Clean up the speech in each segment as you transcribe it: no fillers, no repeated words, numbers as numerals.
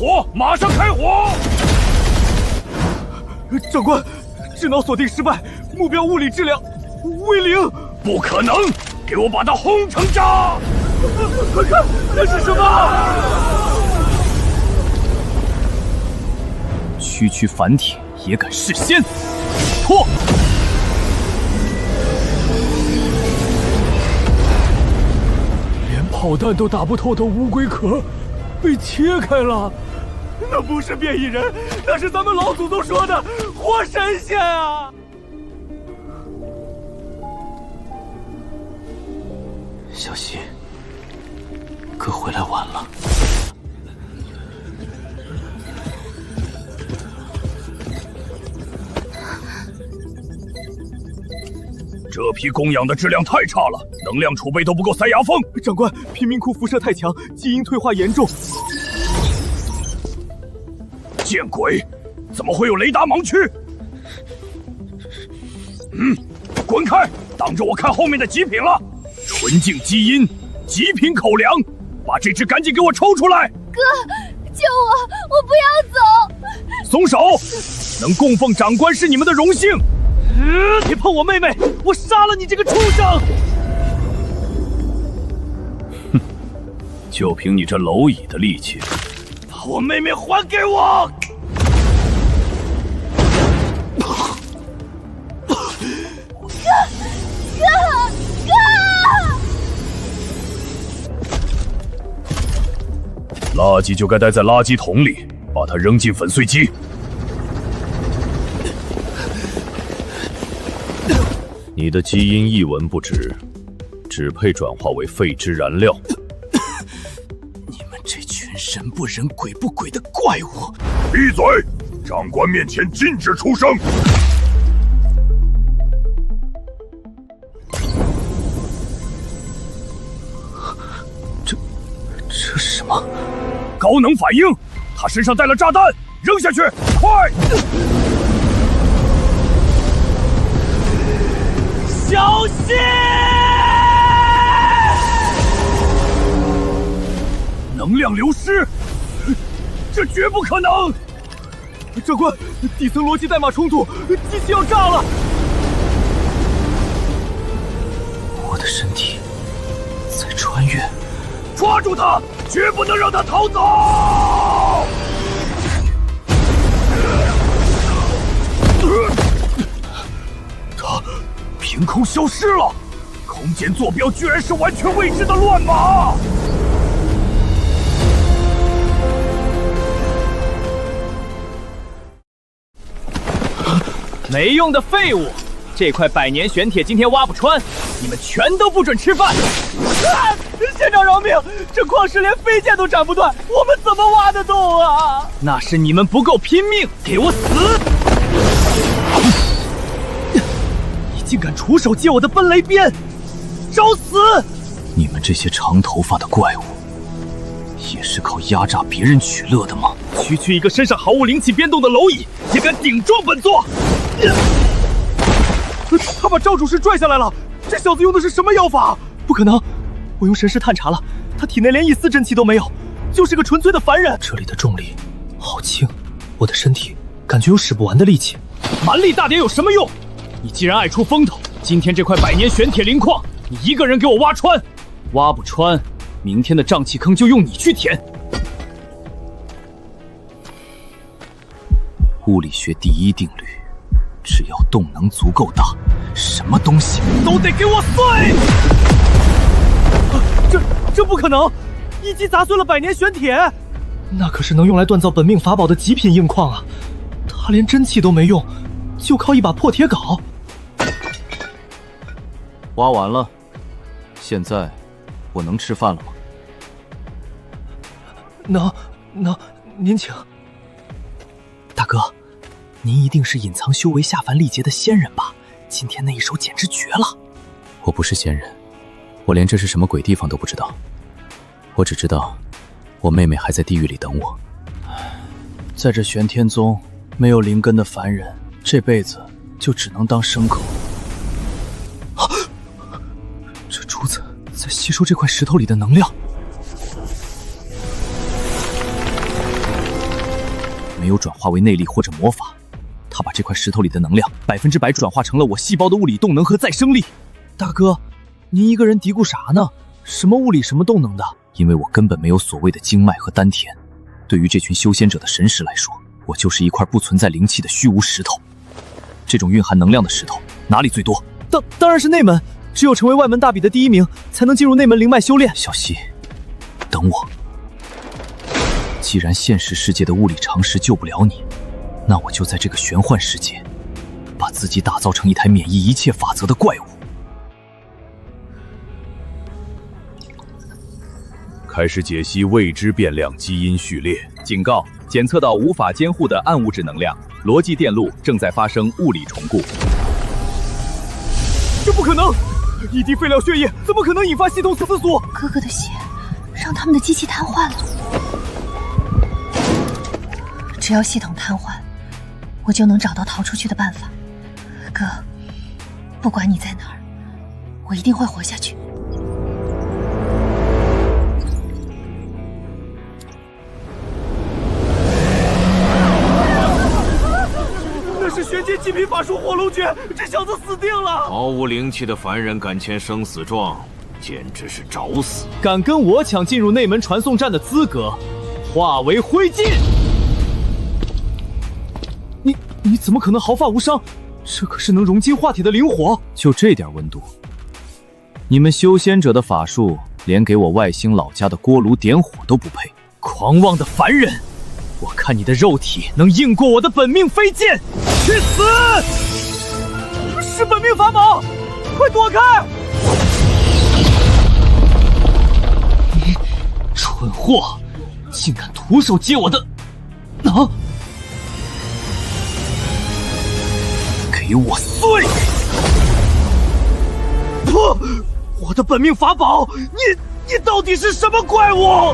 火！马上开火！长官，智脑锁定失败，目标物理质量为0。不可能！给我把它轰成渣！快看，那是什么？区反铁也敢弑仙！破！连炮弹都打不透的乌龟壳，被切开了。那不是变异人，那是咱们老祖宗说的活神仙啊！小希，哥回来晚了。这批供养的质量太差了，能量储备都不够塞牙缝。长官，贫民窟辐射太强，基因退化严重。见鬼！怎么会有雷达盲区？滚开！挡着我看后面的极品了！纯净基因，极品口粮，把这只赶紧给我抽出来！哥，救我！我不要走！松手！能供奉长官是你们的荣幸。别碰我妹妹！我杀了你这个畜生！哼，就凭你这蝼蚁的力气，把我妹妹还给我！垃圾就该待在垃圾桶里，把它扔进粉碎机。你的基因一文不值，只配转化为废脂燃料。你们这群人不人鬼不鬼的怪物！闭嘴！长官面前禁止出声。这是什么？高能反应！他身上带了炸弹，扔下去！快！小心！能量流失，这绝不可能！长官，底层逻辑代码冲突，机器要炸了！我的身体在穿越。抓住他，绝不能让他逃走！他凭空消失了，空间坐标居然是完全未知的乱码！没用的废物！这块百年玄铁今天挖不穿，你们全都不准吃饭！县长饶命！这矿石连飞剑都斩不断，我们怎么挖得动啊？那是你们不够拼命！给我死！你竟敢出手借我的奔雷鞭，找死！你们这些长头发的怪物，也是靠压榨别人取乐的吗？区一个身上毫无灵气变动的蝼蚁，也敢顶撞本座！他把赵主事拽下来了，这小子用的是什么妖法？不可能！我用神识探查了，他体内连一丝真气都没有，就是个纯粹的凡人。这里的重力好轻，我的身体感觉有使不完的力气。蛮力大点有什么用？你既然爱出风头，今天这块百年玄铁灵矿，你一个人给我挖穿，挖不穿，明天的瘴气坑就用你去填。物理学第一定律，只要动能足够大，什么东西都得给我碎！这不可能！一击砸碎了百年玄铁，那可是能用来锻造本命法宝的极品硬矿啊！他连真气都没用，就靠一把破铁镐。挖完了，现在我能吃饭了吗？能，您请。大哥，您一定是隐藏修为下凡历劫的仙人吧？今天那一手简直绝了！我不是仙人，我连这是什么鬼地方都不知道。我只知道，我妹妹还在地狱里等我。在这玄天宗，没有灵根的凡人，这辈子就只能当牲口。这珠子在吸收这块石头里的能量。没有转化为内力或者魔法，他把这块石头里的能量100%转化成了我细胞的物理动能和再生力。大哥，您一个人嘀咕啥呢？什么物理什么动能的？因为我根本没有所谓的经脉和丹田，对于这群修仙者的神识来说，我就是一块不存在灵气的虚无石头。这种蕴含能量的石头哪里最多？当然是内门，只有成为外门大比的第1名，才能进入内门灵脉修炼。小溪，等我。既然现实世界的物理常识救不了你，那我就在这个玄幻世界，把自己打造成一台免疫一切法则的怪物。开始解析未知变量基因序列。警告：检测到无法监护的暗物质能量，逻辑电路正在发生物理重构。这不可能！一滴废料血液怎么可能引发系统死锁？哥哥的血让他们的机器瘫痪了。只要系统瘫痪，我就能找到逃出去的办法。哥，不管你在哪儿，我一定会活下去。那是玄阶极品法术火龙诀，这小子死定了！毫无灵气的凡人敢签生死状，简直是找死！敢跟我抢进入内门传送站的资格，化为灰烬！你怎么可能毫发无伤？这可是能融金化铁的灵火！就这点温度，你们修仙者的法术连给我外星老家的锅炉点火都不配！狂妄的凡人，我看你的肉体能硬过我的本命飞剑！去死！是本命法宝，快躲开！你蠢货，竟敢徒手接我的！啊！给我碎！不，我的本命法宝，你到底是什么怪物？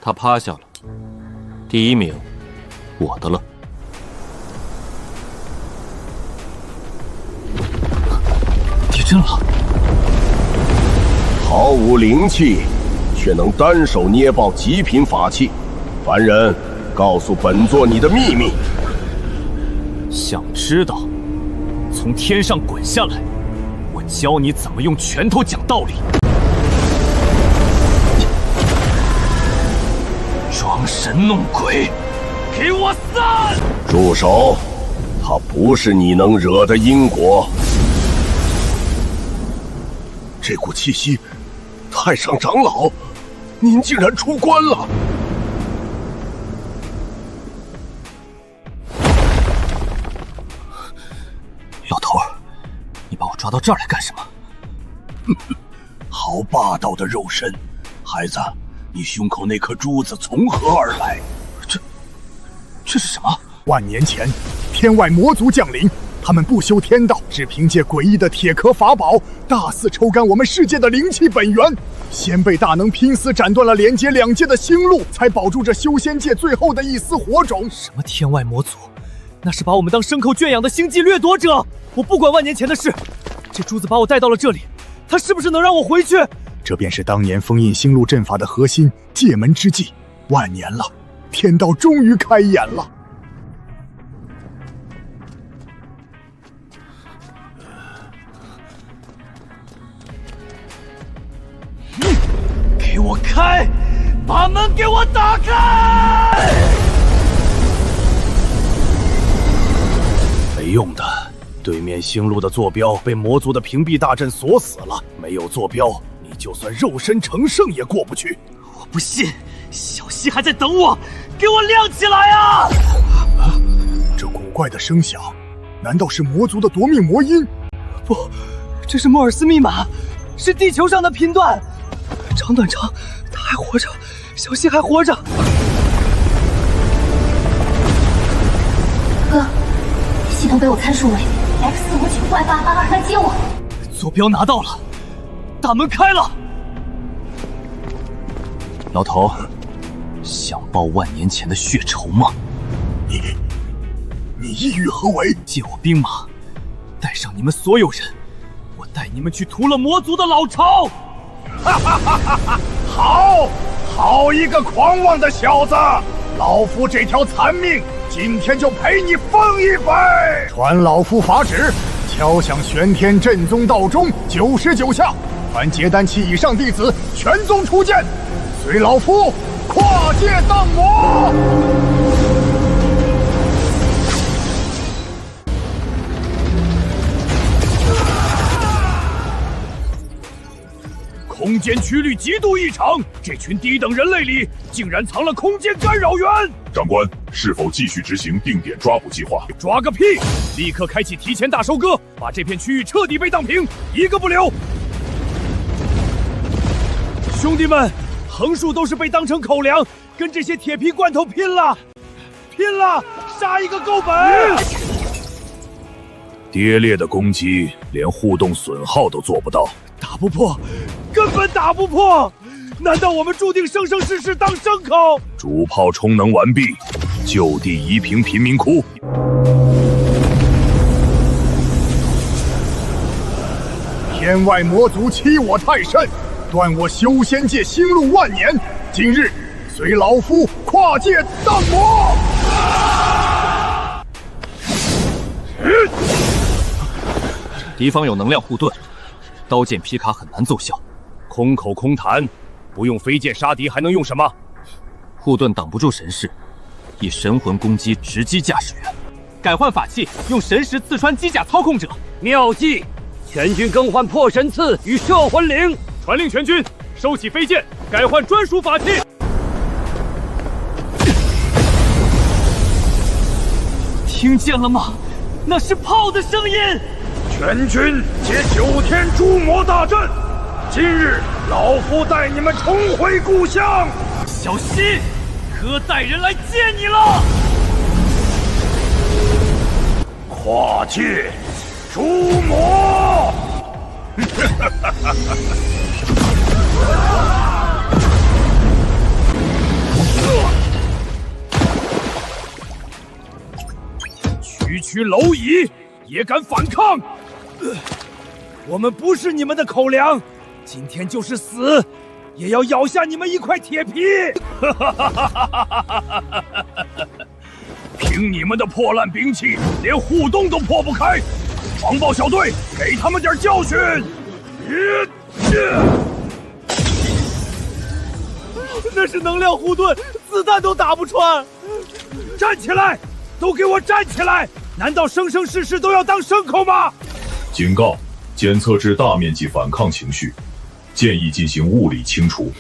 他趴下了，第1名，我的了。地震了！毫无灵气，却能单手捏爆极品法器，凡人，告诉本座你的秘密。想知道？从天上滚下来，我教你怎么用拳头讲道理。装神弄鬼，给我散！住手！他不是你能惹的因果。这股气息，太上长老，您竟然出关了！老头儿，你把我抓到这儿来干什么？好霸道的肉身，孩子，你胸口那颗珠子从何而来？这是什么？万年前，天外魔族降临，他们不修天道，只凭借诡异的铁壳法宝，大肆抽干我们世界的灵气本源。先辈大能拼死斩断了连接两界的星路，才保住这修仙界最后的一丝火种。什么天外魔族？那是把我们当牲口圈养的星际掠夺者！我不管万年前的事，这珠子把我带到了这里，他是不是能让我回去？这便是当年封印星路阵法的核心——界门之计。万年了，天道终于开眼了。给我开！把门给我打开！没用的，对面星路的坐标被魔族的屏蔽大阵锁死了，没有坐标，你就算肉身成圣也过不去。我不信，小溪还在等我，给我亮起来啊！这古怪的声响，难道是魔族的夺命魔音？不，这是莫尔斯密码，是地球上的频段。长短长，他还活着，小溪还活着。哥，系统被我参数为 X4595Y882来接我。坐标拿到了，大门开了。老头，想报万年前的血仇吗？你意欲何为？借我兵马，带上你们所有人，我带你们去屠了魔族的老巢。好，好一个狂妄的小子！老夫这条残命，今天就陪你分一杯！传老夫法旨，敲响玄天震宗道钟99下，凡结丹期以上弟子，全宗出剑，随老夫跨界荡魔！空间曲率极度异常，这群低等人类里竟然藏了空间干扰源！长官，是否继续执行定点抓捕计划？抓个屁！立刻开启提前大收割，把这片区域彻底被荡平，一个不留！兄弟们，横竖都是被当成口粮，跟这些铁皮罐头拼了！拼了！杀一个够本！跌裂的攻击连互动损耗都做不到，打不破，根本打不破！难道我们注定生生世世当牲口？主炮充能完毕，就地夷平贫民窟。天外魔族欺我太甚，断我修仙界兴路万年。今日随老夫跨界荡魔！敌方有能量护盾，刀剑劈卡很难奏效。空口空谈，不用飞剑杀敌还能用什么？护盾挡不住神识，以神魂攻击直击驾驶员。改换法器，用神识刺穿机甲操控者。妙计！全军更换破神刺与摄魂铃，传令全军收起飞剑，改换专属法器。听见了吗？那是炮的声音。全军接9天诛魔大阵，今日老夫带你们重回故乡。小心，哥带人来接你了。跨界诛魔！区区蝼蚁也敢反抗？我们不是你们的口粮，今天就是死，也要咬下你们一块铁皮！凭你们的破烂兵器，连互动都破不开！防暴小队，给他们点教训！那是能量护盾，子弹都打不穿！站起来！都给我站起来！难道生生世世都要当牲口吗？警告：检测至大面积反抗情绪，建议进行物理清除。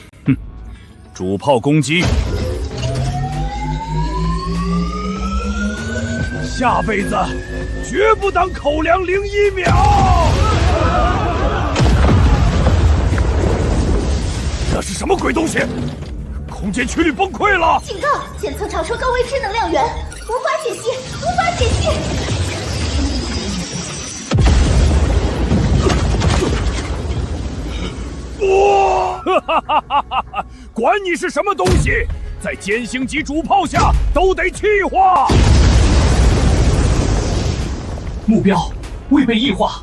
主炮攻击，下辈子绝不当口粮01秒！这是什么鬼东西？空间曲率崩溃了！警告！检测超出高未知能量源，无法解析，无法解析。管你是什么东西，在歼星级主炮下都得气化。目标未被异化，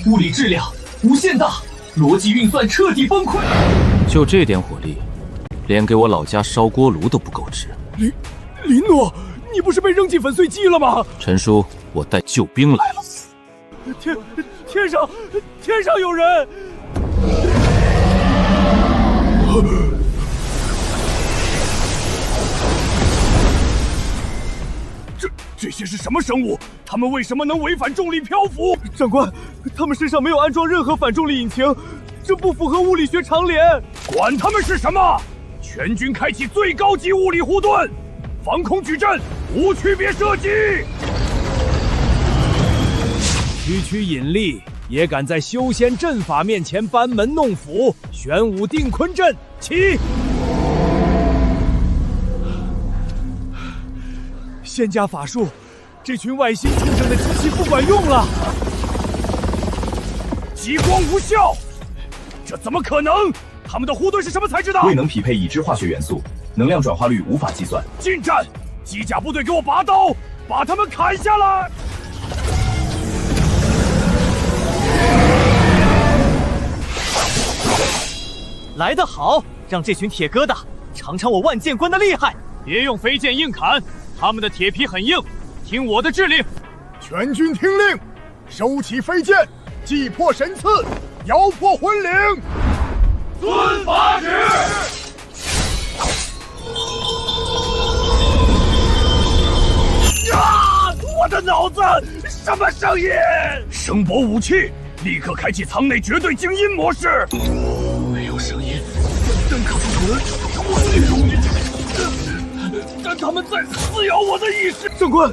物理质量无限大，逻辑运算彻底崩溃。就这点火力，连给我老家烧锅炉都不够值。林诺，你不是被扔进粉碎机了吗？陈叔，我带救兵来了。天上有人！这些是什么生物？他们为什么能违反重力漂浮？长官，他们身上没有安装任何反重力引擎，这不符合物理学常理。管他们是什么，全军开启最高级物理护盾，防空矩阵无区别射击。区引力也敢在修仙阵法面前班门弄斧，玄武定坤阵起！仙家法术，这群外星畜生的机器不管用了，激光无效，这怎么可能？他们的护盾是什么材质的？未能匹配已知化学元素，能量转化率无法计算。近战，机甲部队给我拔刀，把他们砍下来！来得好，让这群铁疙瘩尝尝我万剑关的厉害！别用飞剑硬砍，他们的铁皮很硬，听我的指令。全军听令，收起飞剑，击破神刺，摇破魂灵。遵法旨。啊！我的脑子，什么声音？声波武器，立刻开启舱内绝对静音模式。没有声音，但看不出来我内容。但他们在撕咬我的意识。长官，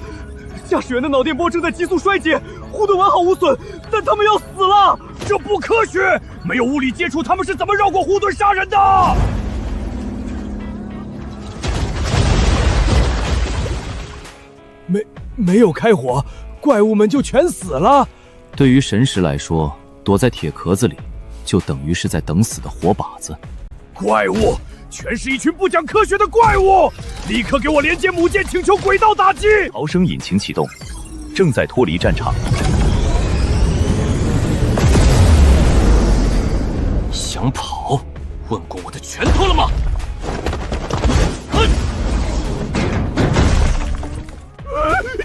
驾驶员的脑电波正在急速衰竭，护盾完好无损，但他们要死了。这不科学！没有物理接触，他们是怎么绕过护盾杀人的？没有开火，怪物们就全死了。对于神识来说，躲在铁壳子里，就等于是在等死的活靶子。怪物，全是一群不讲科学的怪物！立刻给我连接母舰，请求轨道打击。逃生引擎启动，正在脱离战场。想跑？问过我的拳头了吗？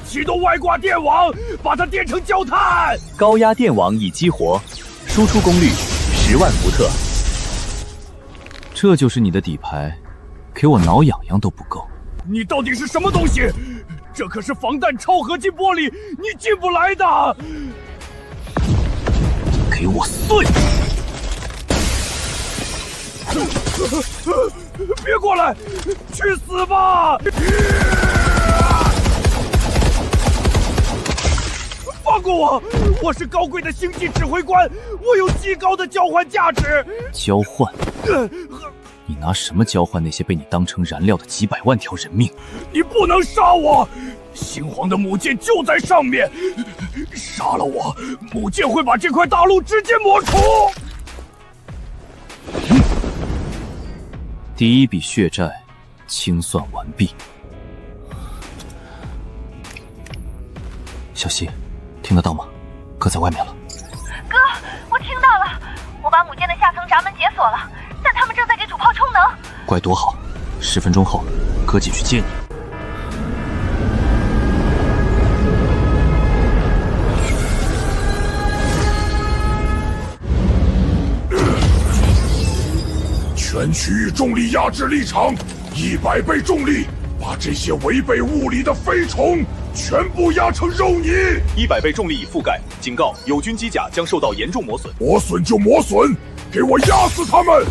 启动外挂电网，把它电成焦炭。高压电网已激活，输出功率10万伏特。这就是你的底牌，给我挠痒痒都不够。你到底是什么东西？这可是防弹超合金玻璃，你进不来的。给我碎！别过来，去死吧！放过我！我是高贵的星际指挥官，我有极高的交换价值。交换？你拿什么交换那些被你当成燃料的几百万条人命？你不能杀我！星皇的母舰就在上面，杀了我，母舰会把这块大陆直接抹除。第一笔血债清算完毕。小希，听得到吗？哥在外面了。哥，我听到了，我把母舰的下层闸门解锁了，但他们正在给主炮充能。怪多好，10分钟后，哥姐去接你。全区域重力压制立场，100倍重力，把这些违背物理的飞虫全部压成肉泥。100倍重力已覆盖，警告：友军机甲将受到严重磨损。磨损就磨损，给我压死他们！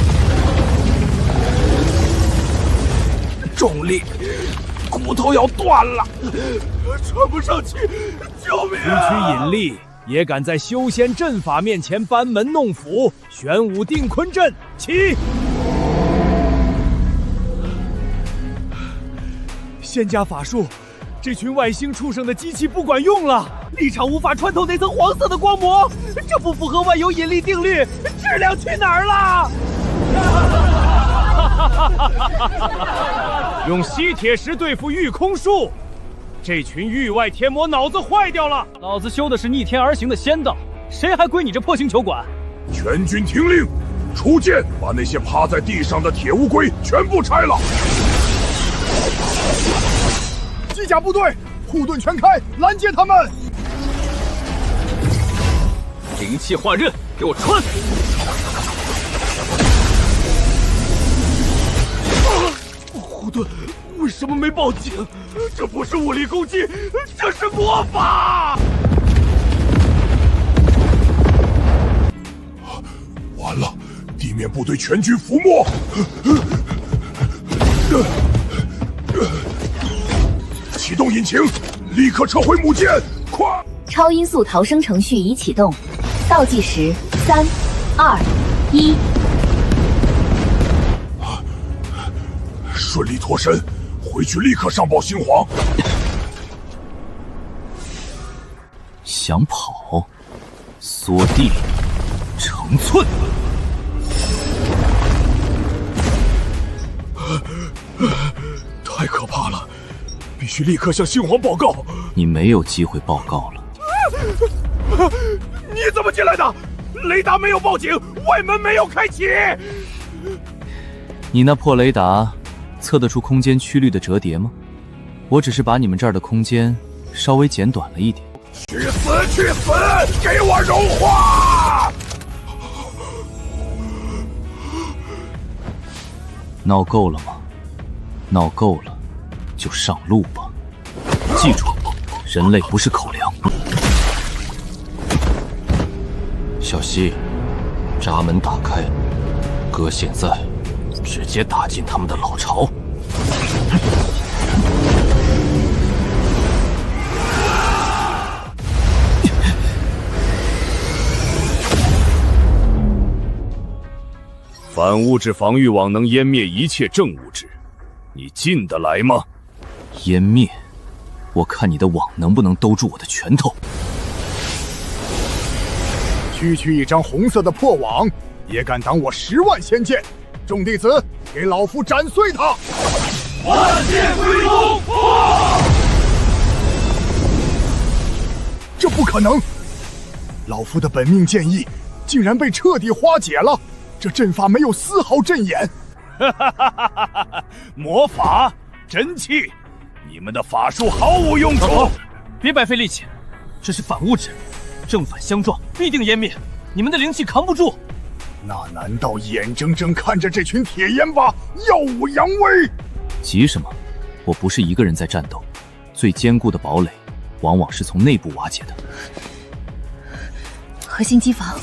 重力，骨头要断了，喘不上气，救命！区区引力，也敢在修仙阵法面前班门弄斧？玄武定坤阵起！仙家法术，这群外星畜生的机器不管用了，立场无法穿透那层黄色的光膜，这不符合万有引力定律，质量去哪儿了？用吸铁石对付御空术，这群域外天魔脑子坏掉了。老子修的是逆天而行的仙道，谁还归你这破星球管？全军听令，出剑，把那些趴在地上的铁乌龟全部拆了。机甲部队，护盾全开，拦截他们！灵气化刃，给我穿！护盾为什么没报警？这不是物理攻击，这是魔法！完了，地面部队全军覆没！启动引擎，立刻撤回母舰！快！超音速逃生程序已启动，倒计时3、2、1。顺利脱身，回去立刻上报星皇。想跑，缩地，成寸。太可怕了，必须立刻向星皇报告。你没有机会报告了。你怎么进来的？雷达没有报警，外门没有开启。你那破雷达测得出空间曲率的折叠吗？我只是把你们这儿的空间稍微减短了一点。去死！去死！给我融化！闹够了吗？闹够了，就上路吧。记住，人类不是口粮。小西，闸门打开，哥现在直接打进他们的老巢。反物质防御网能湮灭一切正物质，你进得来吗？湮灭？我看你的网能不能兜住我的拳头。区区一张红色的破网，也敢挡我10万仙剑！众弟子，给老夫斩碎他！万剑归宗！这不可能！老夫的本命剑意竟然被彻底化解了，这阵法没有丝毫阵眼。魔法、真气，你们的法术毫无用处。别白费力气，这是反物质，正反相撞，必定湮灭。你们的灵气扛不住。那难道眼睁睁看着这群铁烟巴耀武扬威？急什么？我不是一个人在战斗，最坚固的堡垒往往是从内部瓦解的。核心机房，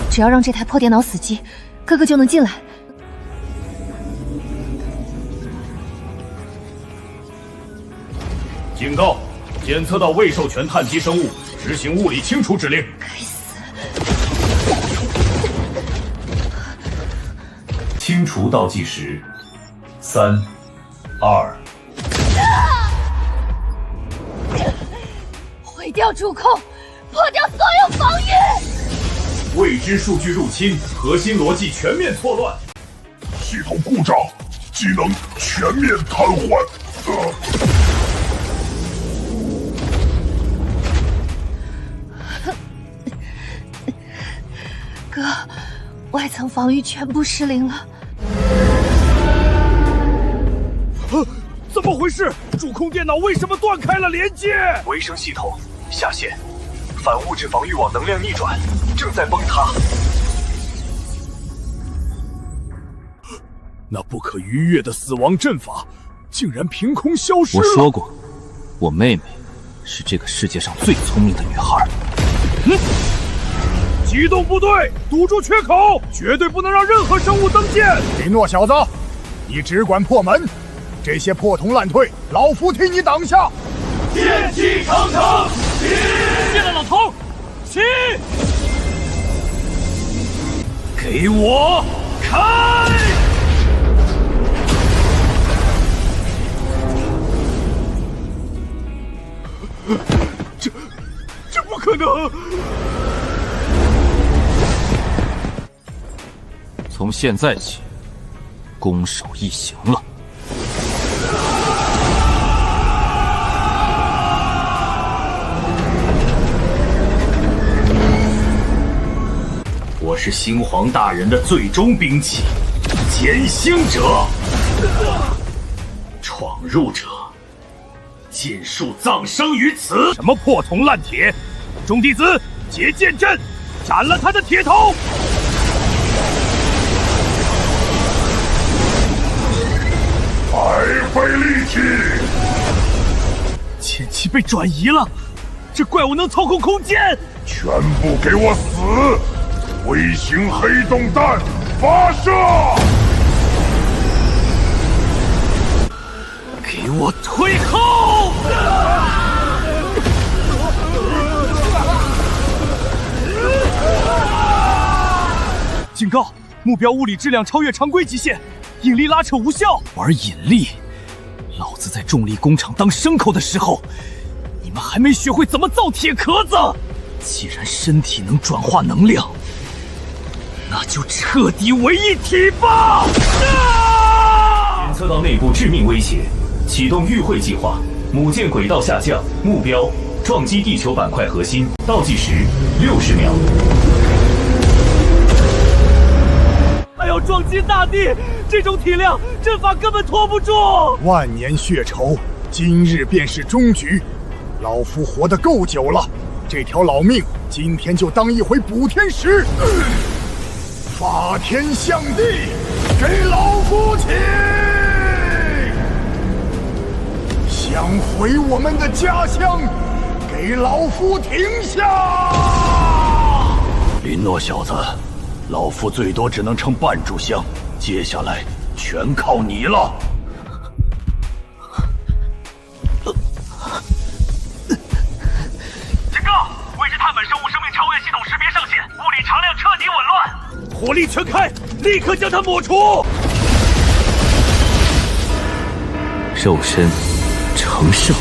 只要让这台破电脑死机，哥哥就能进来。警告！检测到未授权碳基生物，执行物理清除指令。该死！清除倒计时，3、2。毁掉主控，破掉所有防御。未知数据入侵，核心逻辑全面错乱，系统故障，机能全面瘫痪。哥，外层防御全部失灵了。怎么回事？主控电脑为什么断开了连接？维生系统下线，反物质防御网能量逆转，正在崩塌。那不可逾越的死亡阵法，竟然凭空消失了。我说过，我妹妹是这个世界上最聪明的女孩。机动部队，堵住缺口，绝对不能让任何生物登舰。雷诺小子，你只管破门，这些破铜烂退，老夫替你挡下。剑气长城，起！进来，老头，起！给我开！这不可能！从现在起，攻守一行了。我是星皇大人的最终兵器，践行者，闯入者，尽数葬生于此。什么破铜烂铁？众弟子结剑阵，斩了他的铁头！白费力气！剑气被转移了，这怪物能操控空间！全部给我死！微型黑洞弹发射！给我退后！警告！目标物理质量超越常规极限，引力拉扯无效。玩引力？老子在重力工厂当牲口的时候，你们还没学会怎么造铁壳子。既然身体能转化能量，那就彻底为一体吧！检测到内部致命威胁，启动预会计划。母舰轨道下降，目标撞击地球板块核心，倒计时60秒。还有要撞击大地，这种体量，阵法根本拖不住。万年血仇，今日便是终局。老夫活得够久了，这条老命今天就当一回补天石。法天象地，给老夫起！想回我们的家乡，给老夫停下！林诺小子，老夫最多只能撑半炷香，接下来全靠你了。警告！未知碳粉生物生命超越系统识别上线，物理常量彻底紊乱。火力全开，立刻将它抹除！肉身成圣，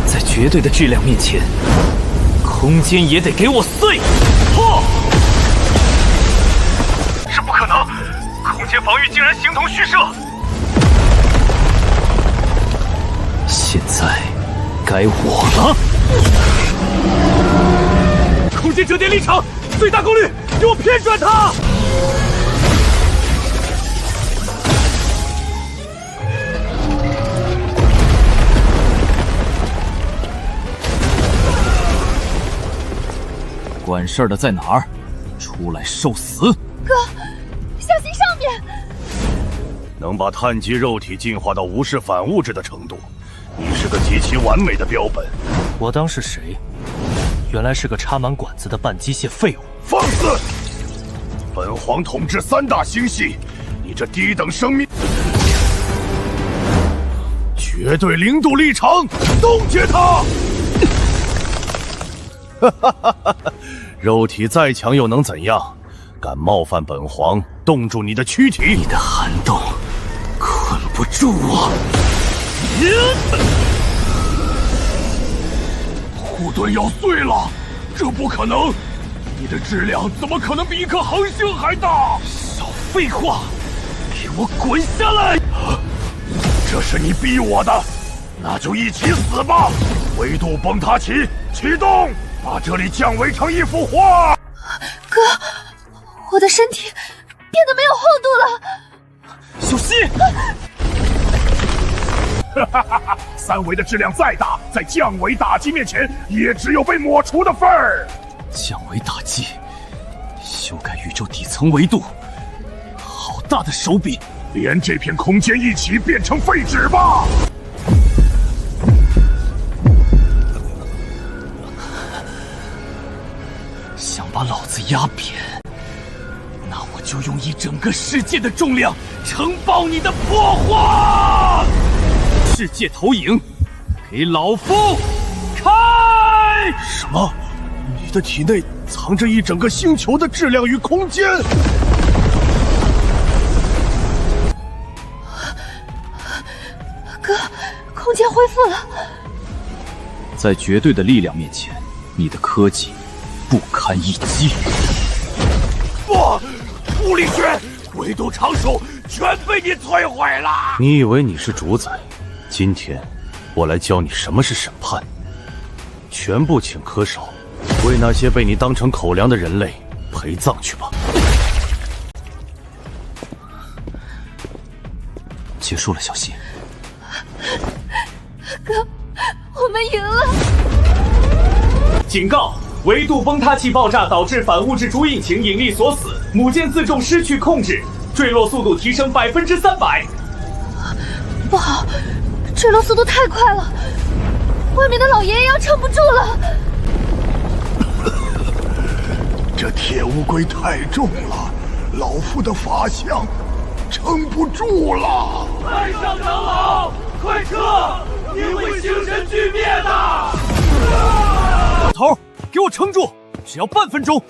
在绝对的质量面前，空间也得给我碎破！是不可能，空间防御竟然形同虚设。现在该我了。空间折叠立场，最大功率，给我偏转它！管事儿的在哪儿？出来受死！哥，小心上面！能把碳基肉体进化到无视反物质的程度，你是个极其完美的标本。我当是谁？原来是个插满管子的半机械废物！放肆！本皇统治3大星系，你这低等生命，绝对零度立场，冻结它！哈哈哈哈！肉体再强又能怎样？敢冒犯本皇，冻住你的躯体！你的寒冬困不住我！护盾要碎了，这不可能！你的质量怎么可能比一颗恒星还大？少废话，给我滚下来！这是你逼我的，那就一起死吧！维度崩塌器启动，把这里降维成一幅画。哥，我的身体变得没有厚度了。小西！3维的质量再大，在降维打击面前，也只有被抹除的份儿。降维打击，修改宇宙底层维度，好大的手笔！连这片空间一起变成废纸吧！想把老子压扁，那我就用一整个世界的重量承包你的破坏！世界投影，给老夫开！什么？你的体内藏着一整个星球的质量与空间？哥，空间恢复了。在绝对的力量面前，你的科技不堪一击。不，物理学、维度常数全被你摧毁了。你以为你是主宰？今天，我来教你什么是审判。全部请恪守，为那些被你当成口粮的人类陪葬去吧。结束了，小希。哥，我们赢了。警告！维度崩塌器爆炸导致反物质主引擎引力锁死，母舰自重失去控制，坠落速度提升300%。不好，坠落速度太快了，外面的老爷爷要撑不住了。这铁乌龟太重了，老夫的法相撑不住了。太上长老，快撤！你会星神俱灭的！老头，给我撑住，只要半分钟。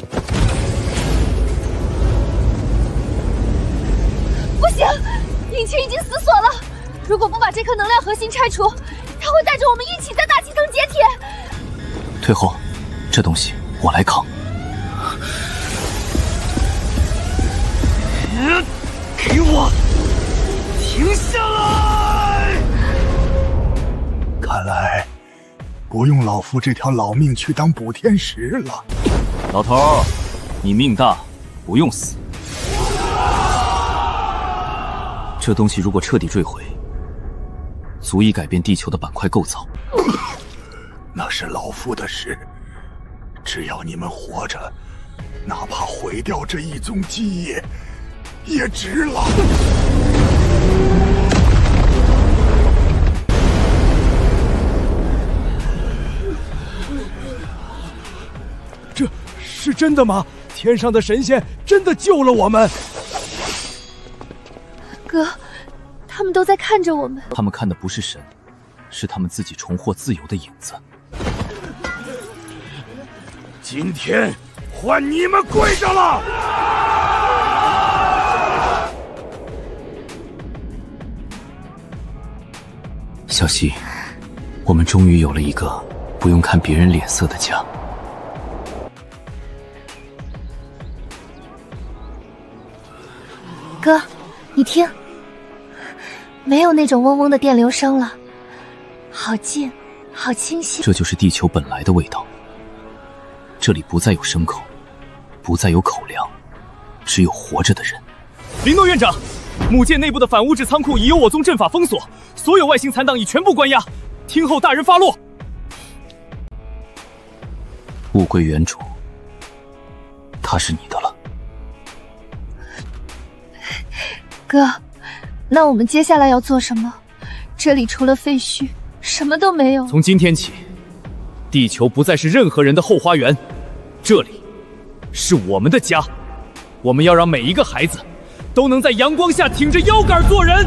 不行，引擎已经死锁了。如果不把这颗能量核心拆除，它会带着我们一起在大气层解体。退后，这东西我来扛。给我停下来！看来不用老夫这条老命去当补天石了。老头，你命大，不用死。这东西如果彻底坠毁，足以改变地球的板块构造。那是老夫的事，只要你们活着，哪怕毁掉这一宗基业，也值了。这是真的吗？天上的神仙真的救了我们？哥，他们都在看着我们。他们看的不是神，是他们自己重获自由的影子。今天换你们跪着了！小希，我们终于有了一个不用看别人脸色的家。哥，你听，没有那种嗡嗡的电流声了，好静，好清晰。这就是地球本来的味道。这里不再有牲口，不再有口粮，只有活着的人。林诺院长，母舰内部的反物质仓库已由我宗阵法封锁，所有外星残党已全部关押，听候大人发落。物归原主，它是你的了。哥，那我们接下来要做什么？这里除了废墟，什么都没有。从今天起，地球不再是任何人的后花园，这里是我们的家。我们要让每一个孩子都能在阳光下挺着腰杆做人。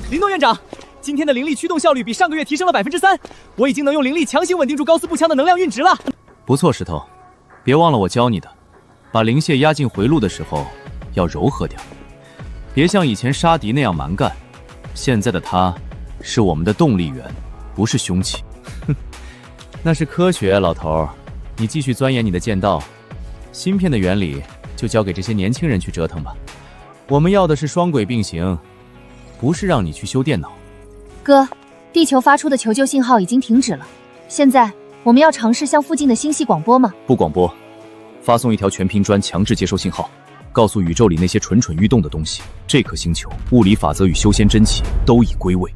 林诺院长，今天的灵力驱动效率比上个月提升了3%，我已经能用灵力强行稳定住高斯步枪的能量运值了。不错，石头，别忘了我教你的，把灵蟹压进回路的时候要柔和点，别像以前杀敌那样蛮干。现在的他是我们的动力源，不是凶器。哼，那是科学，老头，你继续钻研你的剑道。芯片的原理就交给这些年轻人去折腾吧。我们要的是双轨并行，不是让你去修电脑。哥，地球发出的求救信号已经停止了，现在我们要尝试向附近的星系广播吗？不广播，发送一条全频专强制接收信号，告诉宇宙里那些蠢蠢欲动的东西，这颗星球物理法则与修仙真气都已归位。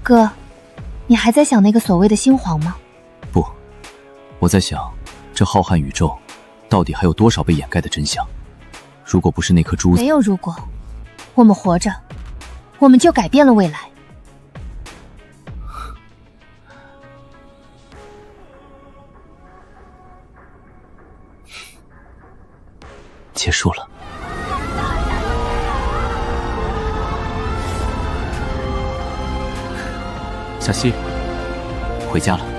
哥，你还在想那个所谓的星皇吗？不，我在想，这浩瀚宇宙到底还有多少被掩盖的真相？如果不是那颗珠子，没有如果，我们活着，我们就改变了未来。结束了。小希，回家了。